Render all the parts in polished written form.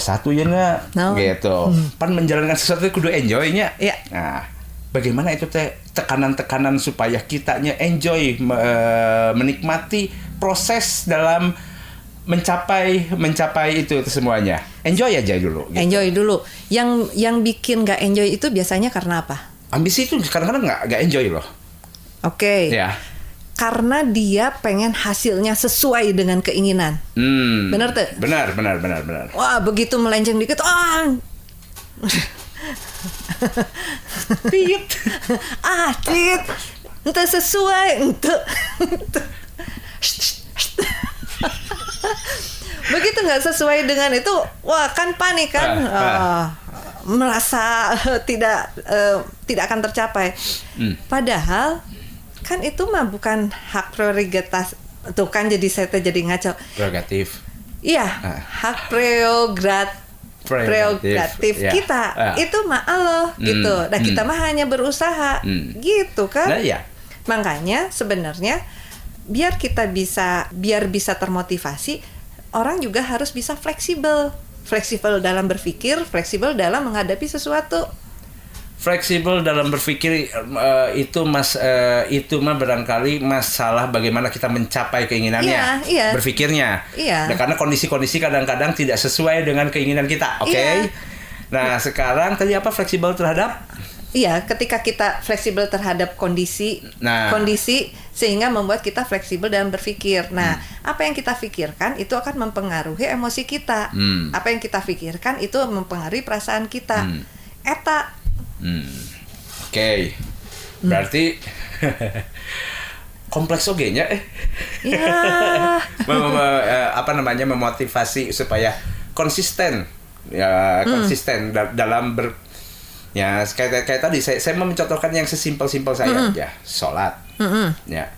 satu ya nak, gitu. Pan menjalankan sesuatu kudu enjoy-nya. Iya. Nah, bagaimana itu teh tekanan-tekanan supaya kitanya enjoy menikmati proses dalam mencapai itu semuanya. Enjoy aja dulu. Gitu. Enjoy dulu. Yang bikin nggak enjoy itu biasanya karena apa? Ambisi itu kadang-kadang nggak enjoy loh. Oke. Ya. Karena dia pengen hasilnya sesuai dengan keinginan. Benar tuh? Benar. Wah, begitu melenceng dikit, tit. Tit. Ente sesuai, ente. Begitu nggak sesuai dengan itu, wah kan panik kan, merasa tidak akan tercapai. Padahal kan itu mah bukan hak prerogatif. Tuh kan jadi saya jadi ngaco. Prerogatif. Iya, hak prerogatif kita. Itu mah Allah gitu. Dan kita mah hanya berusaha gitu kan. Nah, iya. Makanya sebenarnya biar bisa termotivasi, orang juga harus bisa fleksibel dalam berpikir, fleksibel dalam menghadapi sesuatu. Fleksibel dalam berpikir itu mah barangkali masalah bagaimana kita mencapai keinginannya, berpikirnya. Iya. Nah, karena kondisi-kondisi kadang-kadang tidak sesuai dengan keinginan kita, oke? Iya. Nah, sekarang tadi apa fleksibel terhadap? Iya, ketika kita fleksibel terhadap kondisi sehingga membuat kita fleksibel dalam berpikir. Nah, apa yang kita pikirkan itu akan mempengaruhi emosi kita. Apa yang kita pikirkan itu mempengaruhi perasaan kita. Eta. Oke. Berarti kompleks oge-nya Ya. Memotivasi supaya konsisten. Ya, konsisten dalam ya kayak tadi saya mau mencontohkan yang sesimpel-simpel saya aja, sholat. Ya.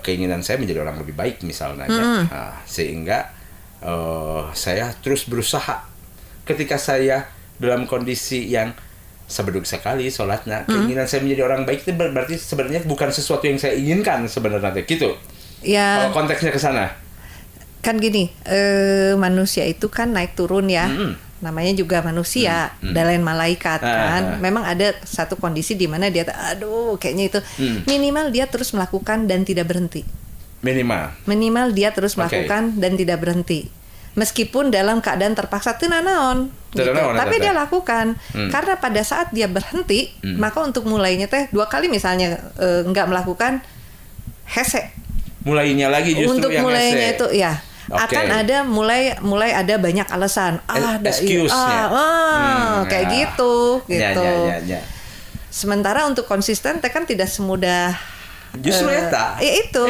Keinginan saya menjadi orang lebih baik misalnya. Nah, sehingga saya terus berusaha ketika saya dalam kondisi yang sebeduk sekali sholatnya, keinginan saya menjadi orang baik itu berarti sebenarnya bukan sesuatu yang saya inginkan sebenarnya gitu. Ya. Kalau konteksnya ke sana. Kan gini, manusia itu kan naik turun ya. Namanya juga manusia, dan lain malaikat kan. Memang ada satu kondisi di mana dia kayaknya itu minimal dia terus melakukan dan tidak berhenti. Minimal dia terus melakukan dan tidak berhenti. Meskipun dalam keadaan terpaksa naon gitu. Tapi dia lakukan karena pada saat dia berhenti, maka untuk mulainya teh 2 kali misalnya nggak melakukan hese. Mulainya lagi justru untuk yang mulainya hese. Itu ya. Akan ada mulai ada banyak alasan. Kayak gitu. Ya. Sementara untuk konsisten teh kan tidak semudah. Justru itu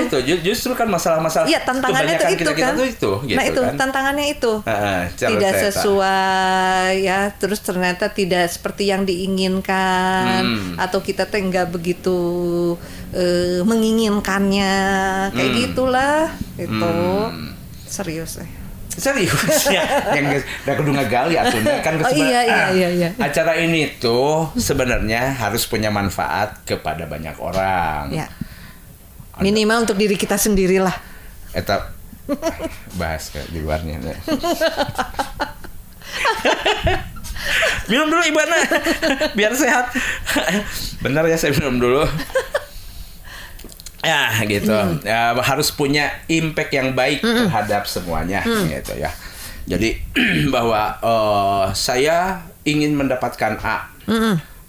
justru kan masalah-masalah. Iya, tantangannya itu kan. Gitu, nah itu kan? Tantangannya itu tidak sesuai ya, terus ternyata tidak seperti yang diinginkan atau kita teh nggak begitu menginginkannya kayak gitulah itu. Serius ya, yang udah kudu ngagali atunya kan iya. Acara ini tuh sebenarnya harus punya manfaat kepada banyak orang. Ya. Minimal untuk diri kita sendirilah. Eta bahas ke di luarnya. Minum dulu Ibana biar sehat. Benar ya, saya minum dulu. Ya gitu. Ya, harus punya impact yang baik terhadap semuanya gitu ya. Jadi bahwa saya ingin mendapatkan A.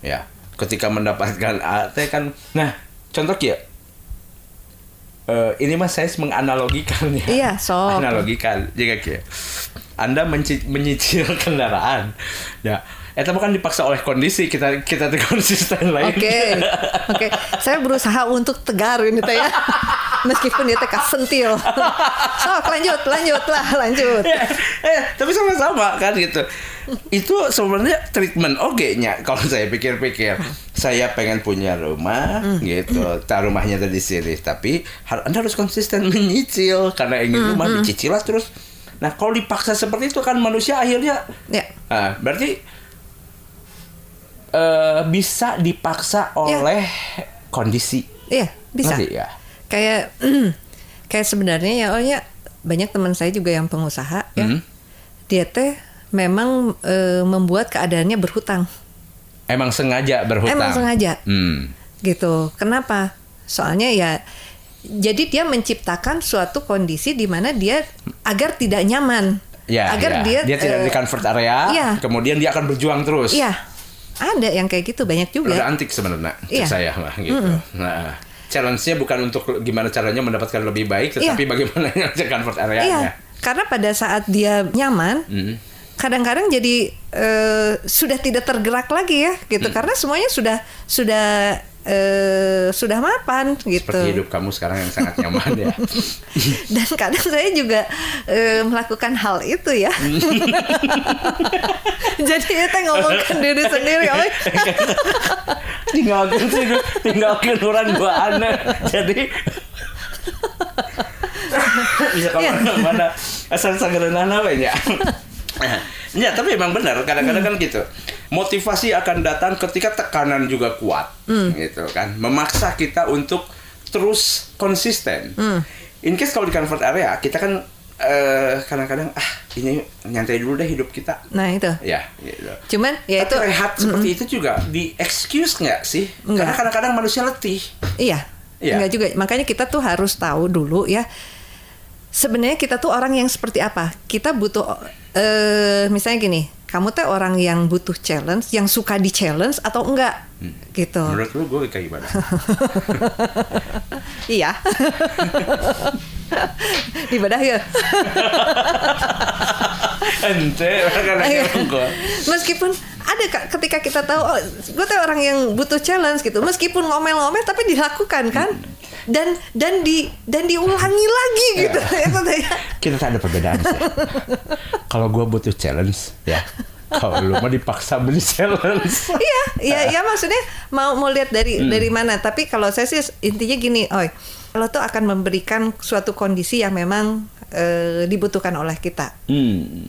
Ya, ketika mendapatkan A teh kan contoh ya. Ini mas saya menganalogikan ya. Iya, analogikan jika Anda menyicil kendaraan. Ya, itu bukan dipaksa oleh kondisi, kita konsisten lain. Oke. Saya berusaha untuk tegar ini teh ya. Meskipun dia teh sentil. Lanjut. Tapi sama-sama kan gitu. Itu sebenarnya treatment nya kalau saya pikir-pikir. Saya pengen punya rumah gitu. Rumahnya tadi sini, tapi Anda harus konsisten menyicil karena ingin rumah dicicil lah terus. Nah, kalau dipaksa seperti itu kan manusia akhirnya berarti bisa dipaksa oleh kondisi. Iya, bisa. Ya. Kayak sebenarnya ya banyak teman saya juga yang pengusaha ya. Dia teh memang membuat keadaannya berhutang. Emang sengaja berhutang. Emang sengaja. Gitu. Kenapa? Soalnya ya jadi dia menciptakan suatu kondisi di mana dia agar tidak nyaman. Ya, agar dia tidak di comfort area, ya. Kemudian dia akan berjuang terus. Iya. Ada yang kayak gitu banyak juga. Udah antik sebenarnya saya mah gitu. Nah, challenge-nya bukan untuk gimana caranya mendapatkan lebih baik, tetapi bagaimana yang comfort area-nya. Iya. Karena pada saat dia nyaman, kadang-kadang jadi sudah tidak tergerak lagi ya, gitu. Karena semuanya sudah mapan gitu. Seperti hidup kamu sekarang yang sangat nyaman ya. Dan kadang saya juga melakukan hal itu ya. Jadi kita ngomongkan diri sendiri. tinggalkan orang dua anak. Jadi bisa kemana-mana asal sanggerenana ya. Ya, tapi emang benar kadang-kadang kan gitu. Motivasi akan datang ketika tekanan juga kuat, gitu kan. Memaksa kita untuk terus konsisten. In case kalau di comfort area, kita kan kadang-kadang ini nyantai dulu deh hidup kita. Nah itu. Ya, gitu. Cuman ya tapi itu rehat seperti itu juga di excuse nggak sih? Enggak. Karena kadang-kadang manusia letih. Iya. Enggak juga. Makanya kita tuh harus tahu dulu ya. Sebenarnya kita tuh orang yang seperti apa? Kita butuh misalnya gini, kamu tuh orang yang butuh challenge, yang suka di challenge atau enggak? Gitu. Menurut lu gue kayak gimana? Iya. Di bedah ya. Ente meskipun ada ketika kita tahu gue tuh orang yang butuh challenge gitu, meskipun ngomel-ngomel tapi dilakukan kan, dan diulangi lagi gitu. Kita tak ada perbedaan sih. Kalau gue butuh challenge ya, kalau lu mah dipaksa beli challenge. Iya maksudnya mau lihat dari mana. Tapi kalau saya sih intinya gini, kalau tuh akan memberikan suatu kondisi yang memang dibutuhkan oleh kita.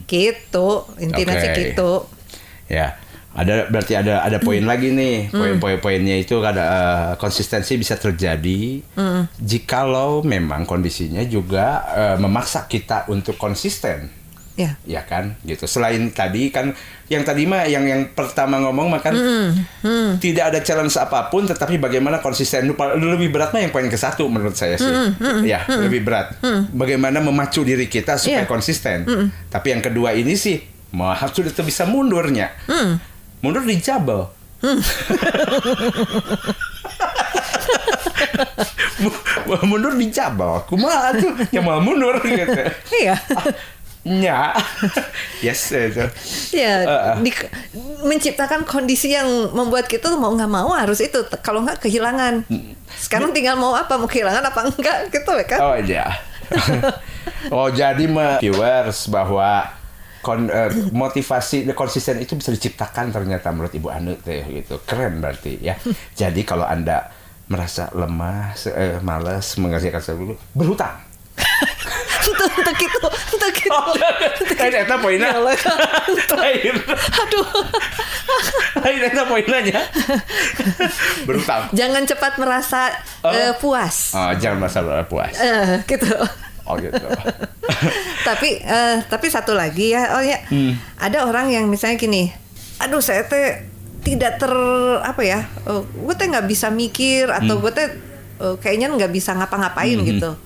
Gitu, intinya sih gitu. Ya, berarti ada poin lagi nih. Poin-poinnya itu ada konsistensi bisa terjadi jikalau memang kondisinya juga memaksa kita untuk konsisten. Ya kan, gitu. Selain tadi kan, yang tadi mah yang pertama ngomong makan tidak ada challenge apapun, tetapi bagaimana konsisten. Lebih berat mah yang poin ke-1 menurut saya sih. Ya, lebih berat. Bagaimana memacu diri kita supaya konsisten. Tapi yang kedua ini sih, sudah bisa mundurnya. Mundur di jabal. Mundur di jabal. Kumaha tuh? Ya mau mundur gitu. Iya. Nya. Yes itu. Ya, menciptakan kondisi yang membuat kita mau nggak mau harus itu. Kalau nggak kehilangan. Sekarang tinggal mau apa, mau kehilangan apa enggak gitu ya kan? Oh iya. Jadi viewers bahwa motivasi konsisten itu bisa diciptakan ternyata menurut Ibu Anu gitu. Keren berarti ya. Jadi kalau Anda merasa lemah, malas mengerjakan sesuatu, berhutang. Untuk itu. Eta poinnya. Lain. Aduh. Lain eta poinnya. Berhutang. Jangan cepat merasa puas. Jangan merasa puas. Gitu. Gitu. Tapi satu lagi ya, ada orang yang misalnya gini, aduh saya teh tidak gue teh nggak bisa mikir atau gue teh kayaknya nggak bisa ngapa-ngapain gitu.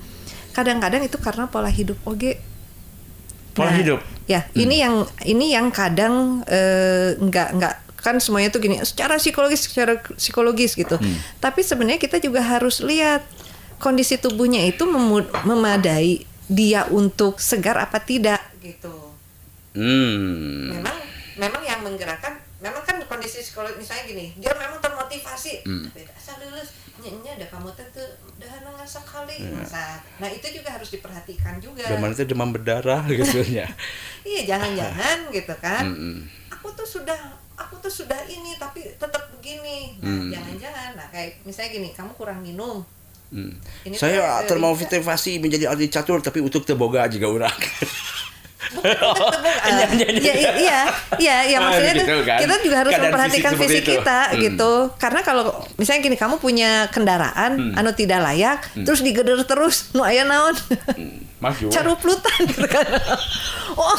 Kadang-kadang itu karena pola hidup Pola hidup. Ya, ini yang kadang nggak kan semuanya tuh gini secara psikologis gitu. Tapi sebenarnya kita juga harus lihat kondisi tubuhnya itu memadai dia untuk segar apa tidak gitu. Memang yang menggerakkan memang kan kondisi psikologis misalnya gini, dia memang termotivasi. Beda asal lulus nya ada kamu tuh udah ngerasa kali. Nah, itu juga harus diperhatikan juga. Demam itu demam berdarah gitu ya. Iya, jangan-jangan gitu kan. Aku tuh sudah ini tapi tetap begini. Nah, jangan-jangan. Nah, kayak misalnya gini, kamu kurang minum. Saya termotivasi menjadi atlet catur tapi untuk teboga juga urang. Iya, maksudnya gitu kan? kita juga harus Keadaan memperhatikan fisik kita gitu. Karena kalau misalnya gini, kamu punya kendaraan anu tidak layak, terus digeder terus, nu aya naon? Maju. Caruplutan gitu kan. Oh.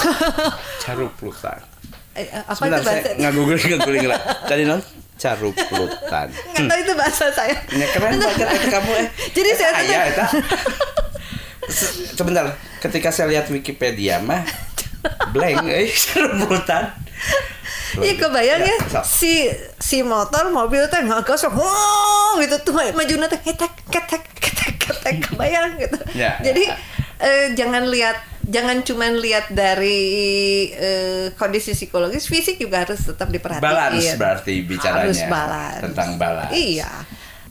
Caruplutan. Apa Sebentar, itu bahasa? saya ngaguling lah. Tadi non caruplutan. Nggak tahu itu bahasa saya. Ya keren banget itu kamu Jadi saya eta. Sebentar, ketika saya lihat Wikipedia mah blank caruplutan. Iya kebayang ya si motor mobil teh ngagos gitu tuh majuna teh ketek kebayang gitu. Ya, Jadi jangan cuman lihat dari kondisi psikologis, fisik juga harus tetap diperhatiin. Balance berarti bicaranya. Harus balance. Tentang balance. Iya.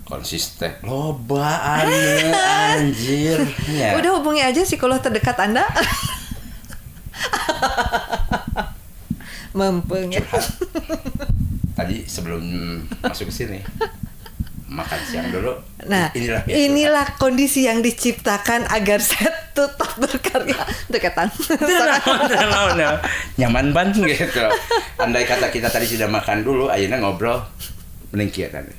Konsisten. Lobaan anjir. Ya. Udah hubungi aja psikolog terdekat Anda. Mempeng ya. Tadi sebelum masuk ke sini makan siang dulu. Nah, inilah kondisi yang diciptakan agar saya tetap berkarya deketan. No. Nyaman banget gitu. Andai kata kita tadi sudah makan dulu, ayeuna ngobrol mending kieu tadi.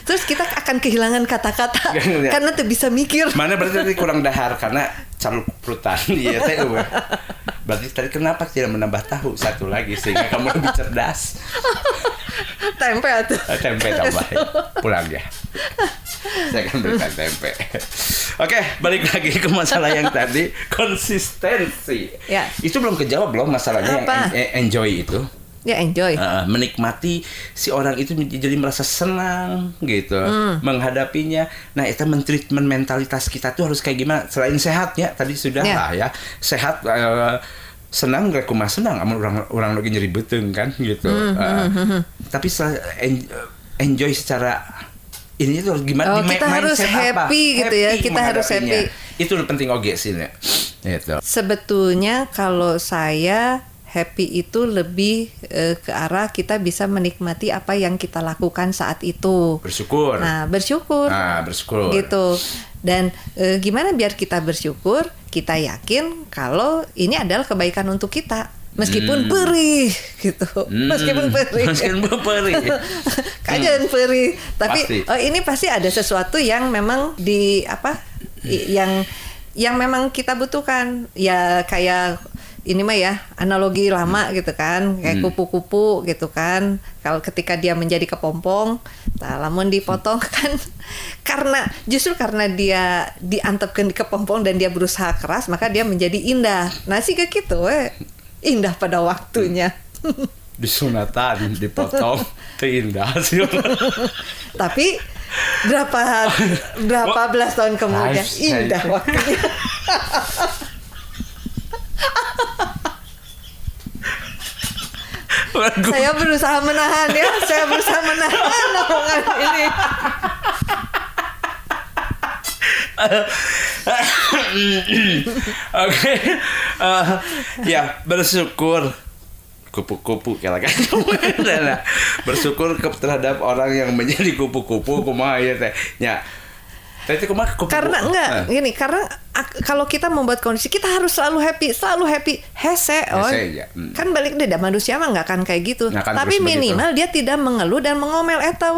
Terus kita akan kehilangan kata-kata karena tuh bisa mikir. Mana berarti tadi kurang dahar karena caruplutan iya teh. Berarti tadi kenapa tidak menambah tahu satu lagi sehingga kamu lebih cerdas? Tempe atau tempe tambah pulang ya. Saya akan berikan tempe. Oke, balik lagi ke masalah yang tadi konsistensi. Ya. Itu belum kejawab belum masalahnya yang enjoy itu. Ya enjoy. Menikmati si orang itu jadi merasa senang gitu menghadapinya. Nah itu mentreatment mentalitas kita tuh harus kayak gimana selain sehat ya tadi sudah lah ya sehat senang gak kumah senang amun orang lagi nyeri beteng kan gitu. Tapi enjoy secara ini tuh gimana kita harus happy gitu ya kita harus happy. Itu penting oge sih ya. Gitu. Sebetulnya kalau saya happy itu lebih ke arah kita bisa menikmati apa yang kita lakukan saat itu. Bersyukur. Nah, bersyukur. Gitu. Dan gimana biar kita bersyukur? Kita yakin kalau ini adalah kebaikan untuk kita. Meskipun perih gitu. Meskipun perih. Kajian perih. Tapi ini pasti ada sesuatu yang memang yang memang kita butuhkan. Ya kayak ini mah ya analogi lama gitu kan kayak kupu-kupu gitu kan kalau ketika dia menjadi kepompong lamun dipotong kan karena dia diantepkan di kepompong dan dia berusaha keras maka dia menjadi indah sih kayak gitu indah pada waktunya disunatan dipotong terindah sih tapi berapa belas tahun kemudian indah waktunya. Saya berusaha menahan omongan ini. Oke, ya bersyukur kupu-kupu kan bersyukur terhadap orang yang menjadi kupu-kupu kumaha ya teh nya. Karena gini karena kalau kita membuat kondisi kita harus selalu happy hese ya. Kan balik deh manusia mah nggak akan kayak gitu tapi minimal dia tidak mengeluh dan mengomel eta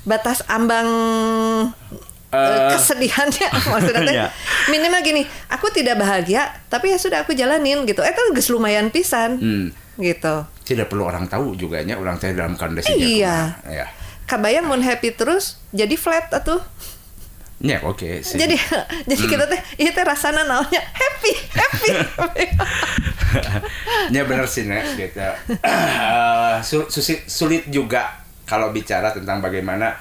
batas ambang kesedihannya maksudnya minimal gini aku tidak bahagia tapi ya sudah aku jalanin gitu itu geus lumayan pisan gitu tidak perlu orang tahu juga nya orang teh dalam kondisi iya ya. Kabayang mun happy terus jadi flat atuh. Ya oke sih. Jadi kita teh ieu teh rasana naonnya happy. Ya benar sih nek gitu. Sulit juga kalau bicara tentang bagaimana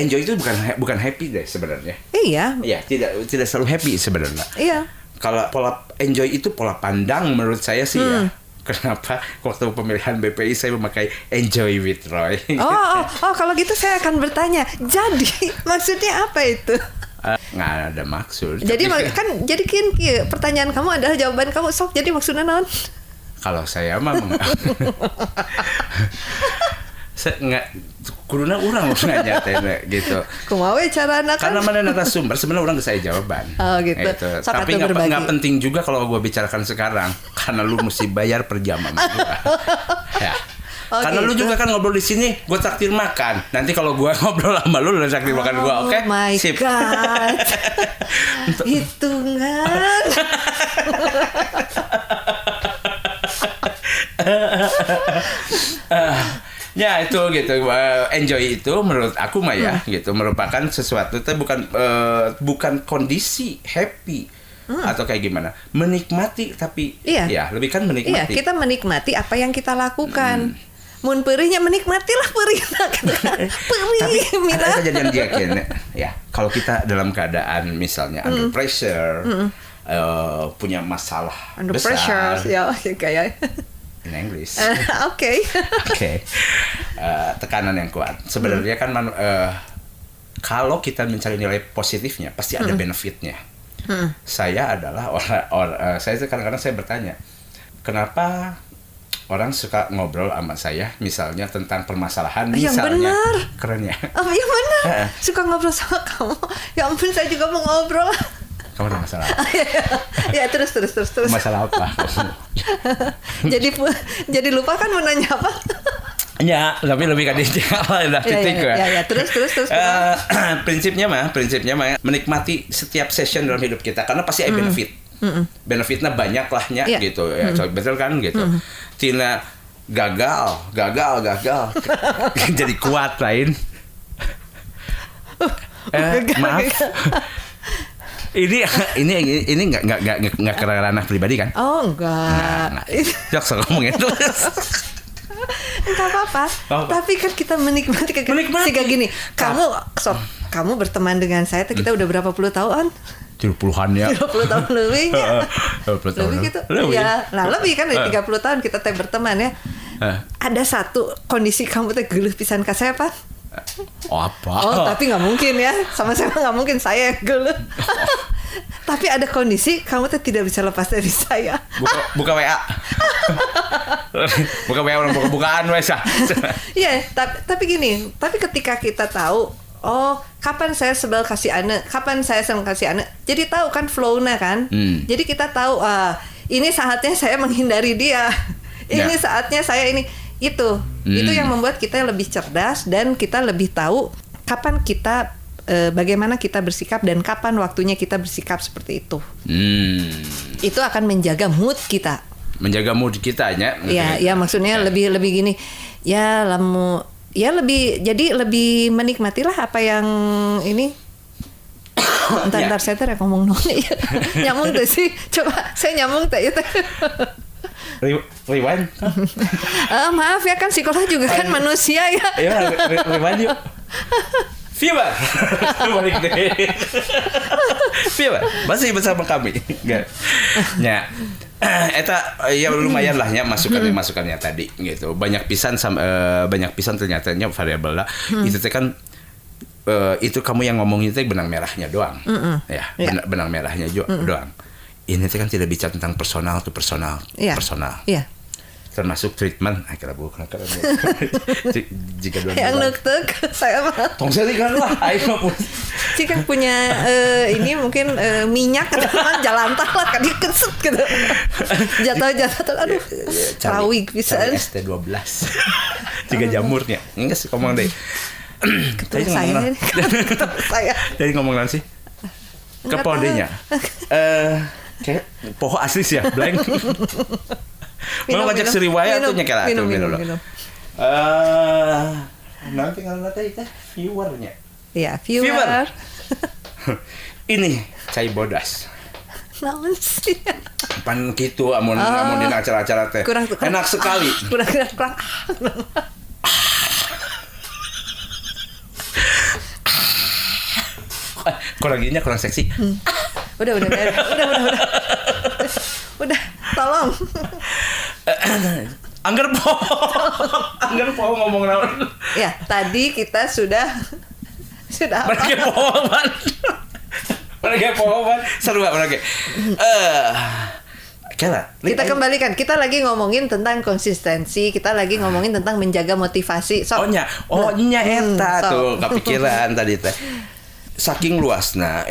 enjoy itu bukan happy deh sebenarnya. Iya. Iya, tidak selalu happy sebenarnya. Iya. Kalau pola enjoy itu pola pandang menurut saya sih ya. Kenapa waktu pemilihan BPI saya memakai Enjoy with Roy? Oh, kalau gitu saya akan bertanya. Jadi maksudnya apa itu? Nggak ada maksud. Jadi jadi pertanyaan kamu adalah jawaban kamu sok. Jadi maksudnya non? Kalau saya mah saya nggak kuduna orang nanya gitu. Kumaha carana kan? Karena mana narasumber sebenarnya orang saya jawaban. Oh gitu. Tapi nggak penting juga kalau gue bicarakan sekarang karena lu mesti bayar per jam sama gue. Ya. Oh, karena lu gitu. juga kan ngobrol di sini, gue traktir makan. Nanti kalau gue ngobrol sama lu traktir makan gue, oke? Oh my Sip. god. Hitungan. Ya itu gitu, enjoy itu menurut aku mah ya gitu, merupakan sesuatu itu bukan kondisi happy atau kayak gimana, menikmati tapi Iya. ya lebih kan Iya, menikmati. kita menikmati apa yang kita lakukan. Mun perihnya menikmatilah perihna gitu kan. Tapi Perih, Mina. ada kejadian dia Ken, ya kalau kita dalam keadaan misalnya under pressure, punya masalah Under besar pressure, ya kayak. in English. Oke. Oke. Tekanan yang kuat. Sebenarnya kan kalau kita mencari nilai positifnya pasti ada benefitnya. Saya adalah saya kadang-kadang saya bertanya, kenapa orang suka ngobrol sama saya misalnya tentang permasalahan Yang misalnya. benar. Keren ya. Oh, yang mana? Suka ngobrol sama kamu. Ya ampun, saya juga mau ngobrol. Kamu ada masalah. Ya, terus. Masalah apa? Jadi lupa kan mau nanya apa? Ya, tapi lebih kan udah titik Ya, terus. Prinsipnya mah menikmati setiap session dalam hidup kita karena pasti ada benefit. Benefitnya banyak lahnya gitu ya. Betul kan gitu. Tina gagal jadi kuat lain. Maaf. Ini nggak ke ranah pribadi kan? Oh, enggak. Jok so ngomongin tuh. Enggak apa-apa. Tapi kan kita menikmati. Kayak gini. Kamu berteman dengan saya tuh kita udah berapa puluh tahun? 70-an ya. 20 tahun lebih ya. 20 tahun. Lebih gitu. Lebih. Ya, nah lebih kan dari 30 tahun kita teh berteman ya. Ada satu kondisi kamu teh geuleuh pisan ka saya, Pak. Oh apa? Oh, tapi nggak mungkin ya. Sama saya nggak mungkin, saya yang geuleuh. Tapi ada kondisi kamu tuh tidak bisa lepas dari saya. Buka WA. Buka WA orang bukaan wes. Iya, tapi gini, tapi ketika kita tahu, oh, kapan saya sebel kasih ane, kapan saya senang kasih ane. Jadi tahu kan flow-nya kan. Jadi kita tahu, ini saatnya saya menghindari dia. Ini saatnya saya ini. Itu yang membuat kita lebih cerdas dan kita lebih tahu kapan kita bagaimana kita bersikap dan kapan waktunya kita bersikap seperti itu. Itu akan menjaga mood kita. Menjaga mood kita ya. Ya maksudnya lebih gini. Ya lebih menikmatilah apa yang ini. Entar saya teh ngomong noni. Nyambung tuh sih. Coba saya nyambung teh. Rewind. Maaf ya kan psikolog juga kan manusia ya. Iya, rewind yuk. Fever. Balik deh. Fever. Masih bersama kami. Enggak. Ya. Eta ya lumayan lah ya masukannya tadi gitu. Banyak pisan ternyatanya variabel lah. Itu teh kan itu kamu yang ngomong itu benang merahnya doang. Ya, benang merahnya doang. Ini kan tidak bicara tentang personal. Iya. Termasuk treatment akhirnya bukan jika dua yang nektek saya mah tong seri kan lah ayo pun jika punya ini mungkin minyak kan jalan tah lah kan dikeset gitu jatuh aduh rawi pisan ST12 jika jamurnya enggak sih ngomong deh saya jadi ngomong nanti ke podenya kayak poho asli sih ya blank mau ngajak seriwaya tuh nyekela tuh minum. Nanti kalau nanti itu viewernya. Iya, viewer. Ini cai bodas. Naon sih? Pan gitu amun di acara-acara teh. Enak sekali. Kurang. Kurang seksi. Udah. Udah, tolong. Angger po ngomong naon. Ya, tadi kita sudah apa? Mereka pohon. Seru banget mereka. Kita kembalikan. Kita lagi ngomongin tentang konsistensi. Kita lagi ngomongin tentang menjaga motivasi. Eta tuh kepikiran tadi teh. Saking luasnya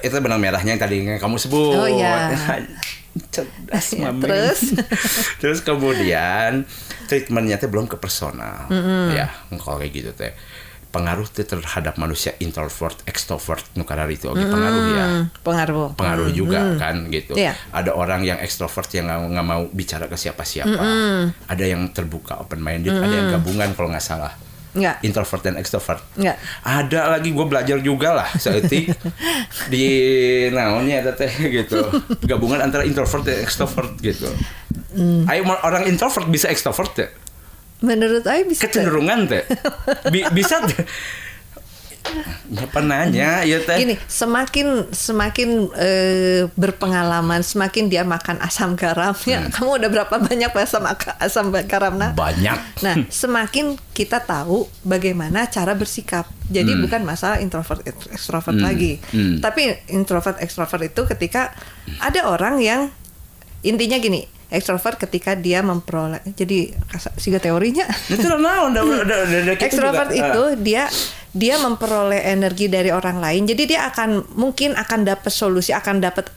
itu benang merahnya yang tadi kamu sebut. Oh iya. cerdas Ya, Mami. Terus kemudian treatmentnya teh belum ke personal. Ya, kalau kayak gitu teh. Pengaruh teh terhadap manusia introvert, extrovert, nukarar itu oke pengaruh ya. Pengaruh juga kan gitu. Yeah. Ada orang yang extrovert yang nggak mau bicara ke siapa-siapa. Ada yang terbuka, open minded, ada yang gabungan kalau nggak salah. Enggak. Introvert dan extrovert. Enggak. Ada lagi gue belajar juga lah seetik di naonnya ada teh gitu. Gabungan antara introvert dan extrovert gitu. Ayo orang introvert bisa extrovert ya? Menurut saya bisa. Kecenderungan teh. Bisa teh. Apa nanya ya teh? Gini, semakin berpengalaman, semakin dia makan asam garam ya. Kamu udah berapa banyak asam garam nah? Banyak. Nah, semakin kita tahu bagaimana cara bersikap. Jadi bukan masalah introvert extrovert lagi. Tapi introvert extrovert itu ketika ada orang yang intinya gini, ekstrovert ketika dia memperoleh, jadi siga teorinya. Itu udah Ekstrovert itu dia memperoleh energi dari orang lain, jadi dia mungkin akan dapat solusi, akan dapat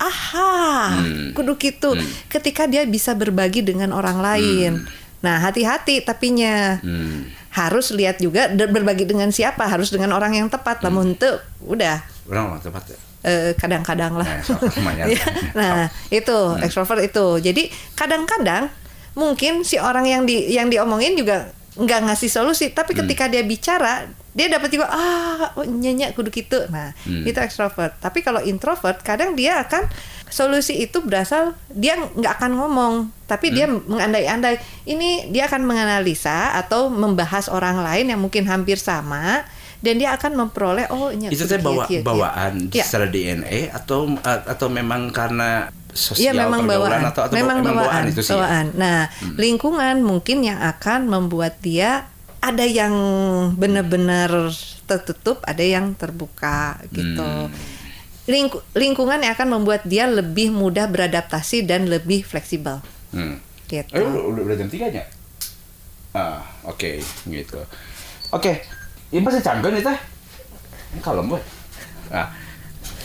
kudu gitu ketika dia bisa berbagi dengan orang lain. Nah, hati-hati tapinya. Harus lihat juga berbagi dengan siapa, harus dengan orang yang tepat. Namun itu udah orang tepat ya. Kadang-kadang lah. Nah, itu ekstrovert itu. Jadi kadang-kadang mungkin si orang yang diomongin juga nggak ngasih solusi, tapi ketika dia bicara, dia dapat juga nyanyi kudu gitu. Nah, itu ekstrovert. Tapi kalau introvert, kadang dia akan solusi itu berasal, dia nggak akan ngomong, tapi dia mengandai-andai. Ini dia akan menganalisa atau membahas orang lain yang mungkin hampir sama. Dan dia akan memperoleh itu teh bawaan secara DNA atau memang karena sosial memang pergaulan bawaan. atau memang bawaan itu sih. Bawaan. Nah, lingkungan mungkin yang akan membuat dia ada yang benar-benar tertutup, ada yang terbuka gitu. Lingkungan yang akan membuat dia lebih mudah beradaptasi dan lebih fleksibel. Gitu. Udah jam 3-nya? Oke, gitu. Oke. Ini masih canggih nih teh. Ini kalem gue. Nah,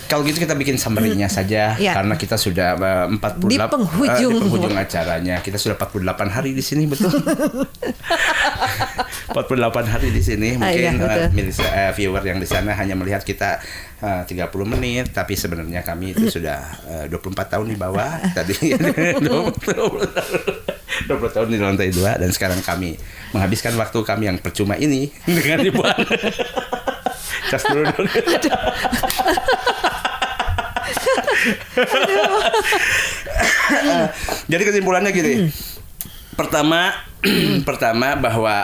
kalau gitu kita bikin summary-nya saja karena kita sudah 48 di penghujung acaranya. Kita sudah 48 hari di sini, betul. 48 hari di sini. Mungkin viewer yang di sana hanya melihat kita 30 menit, tapi sebenarnya kami itu sudah 24 tahun di bawah tadi. 20 tahun di lantai 2 dan sekarang kami menghabiskan waktu kami yang percuma ini dengan ribuan. Cas dulu. Jadi kesimpulannya gini. Pertama bahwa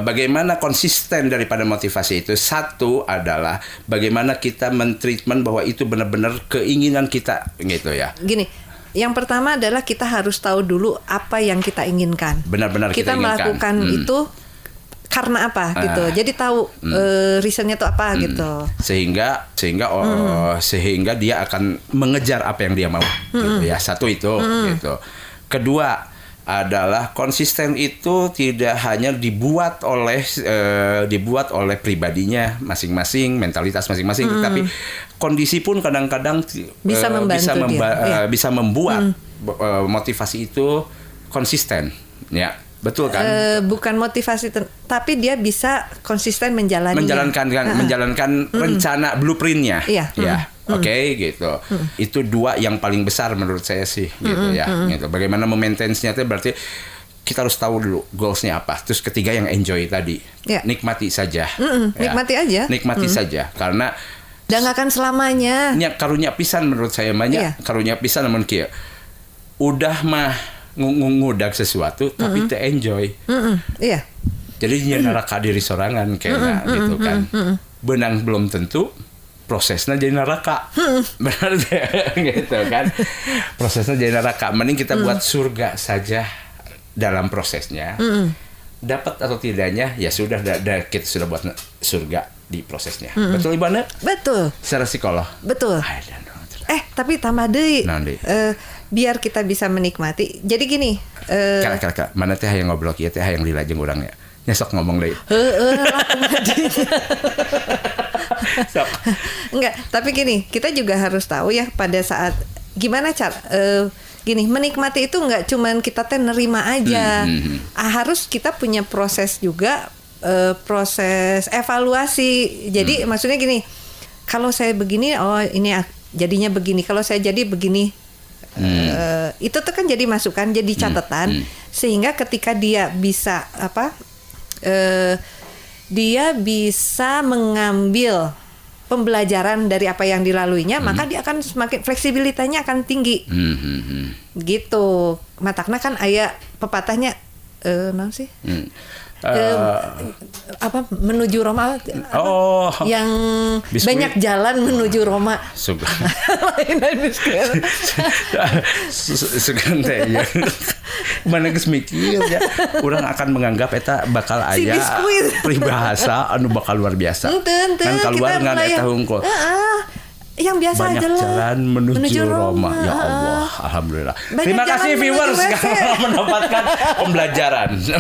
bagaimana konsisten daripada motivasi itu, satu adalah bagaimana kita mentreatment bahwa itu benar-benar keinginan kita gitu ya. Gini. Yang pertama adalah kita harus tahu dulu apa yang kita inginkan. Benar-benar kita inginkan. Melakukan itu karena apa gitu. Jadi tahu reasonnya itu apa gitu. Sehingga dia akan mengejar apa yang dia mau. Gitu ya. Satu itu gitu. Kedua adalah konsisten itu tidak hanya dibuat oleh pribadinya masing-masing, mentalitas masing-masing, tapi kondisi pun kadang-kadang bisa membuat motivasi itu konsisten, ya betul kan? Bukan motivasi, tapi dia bisa konsisten menjalankan rencana blueprintnya, ya. Oke, gitu. Itu dua yang paling besar menurut saya sih, gitu ya. Gitu. Bagaimana memaintain-nya itu berarti kita harus tahu dulu goals-nya apa. Terus ketiga yang enjoy tadi, nikmati saja. Nikmati aja. Nikmati saja, karena dan nggak akan selamanya. Karunia pisan menurut saya karunia pisan namun kia. Udah mah ngudag sesuatu tapi te enjoy. Iya. Jadi neraka diri sorangan kayaknya gitu kan. Benang belum tentu. Prosesnya jadi neraka, benar gitu kan? Prosesnya jadi neraka. Mending kita buat surga saja dalam prosesnya. Dapat atau tidaknya, ya sudah. Kita sudah buat surga di prosesnya. Betul Ibu Ana? Betul. Secara psikolog. Betul. Tapi tambah deui. Biar kita bisa menikmati. Jadi gini. Kak, mana teh yang ngobrol kieu teh yang dilajeng urangnya. Nyesok ngomong deui. Enggak, tapi gini, kita juga harus tahu ya pada saat gimana cara gini, menikmati itu nggak cuman kita nerima aja. Harus kita punya proses juga, proses evaluasi. Jadi maksudnya gini, kalau saya begini, oh ini jadinya begini. Kalau saya jadi begini, itu tuh kan jadi masukan, jadi catatan, sehingga ketika dia bisa dia bisa mengambil pembelajaran dari apa yang dilaluinya, maka dia akan semakin fleksibilitasnya akan tinggi. Gitu. Matakna kan aya pepatahnya naon sih? Menuju Roma yang biskuit. Banyak jalan menuju Roma. Sugan teh ya. Mana geus mikir ya. Urang akan menganggap eta bakal aya peribahasa anu bakal luar biasa. Kan keluar ngan eta hungkul. Yang biasa banyak aja lah. Jalan menuju Roma. Ya Allah, alhamdulillah. Banyak Terima kasih viewers karena mendapatkan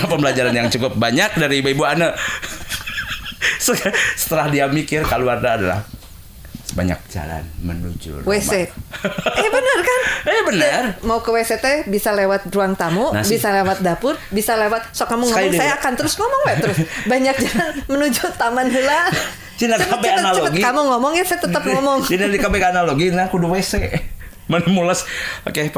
pembelajaran yang cukup banyak dari Ibu Ana. Setelah dia mikir keluarnya adalah banyak jalan menuju Roma. WC. Benar kan? Benar. Mau ke WC teh bisa lewat ruang tamu, bisa lewat dapur, bisa lewat sok kamu ngomong, saya akan terus ngomong terus. Banyak jalan menuju taman heula. Cina KB analogi. Kamu ngomong ya, saya tetap ngomong. Cina di KB analogi, nah kudu WC. Mana mulas. Oke,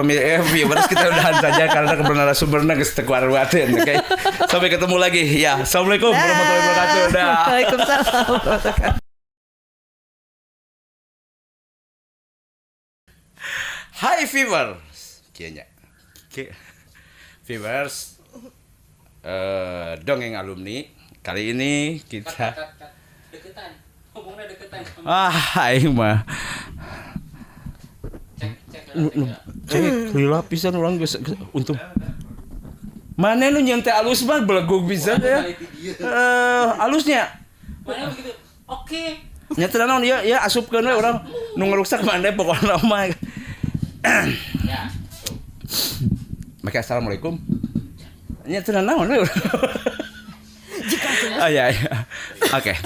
viewers kita udahan saja karena kebenaran narasumberna geus teu kuat wateun. Oke. Sampai ketemu lagi. Ya, assalamualaikum warahmatullahi wabarakatuh. Waalaikumsalam. Hai viewers. Kianya. Viewers. Dongeng alumni. Kali ini kita deketan. Ngomongnya deketan. Aing mah. Cek lila pisan urang geus untung. Mana nu nyeun teh alus mah belegug pisan ya. Alusnya. Mana begitu? Oke. Nya teh naon ya asupkeun we urang nu ngerusak mah pokona mah. Ya. Maka assalamualaikum. Nya teh naon we. Oh ya. Oke.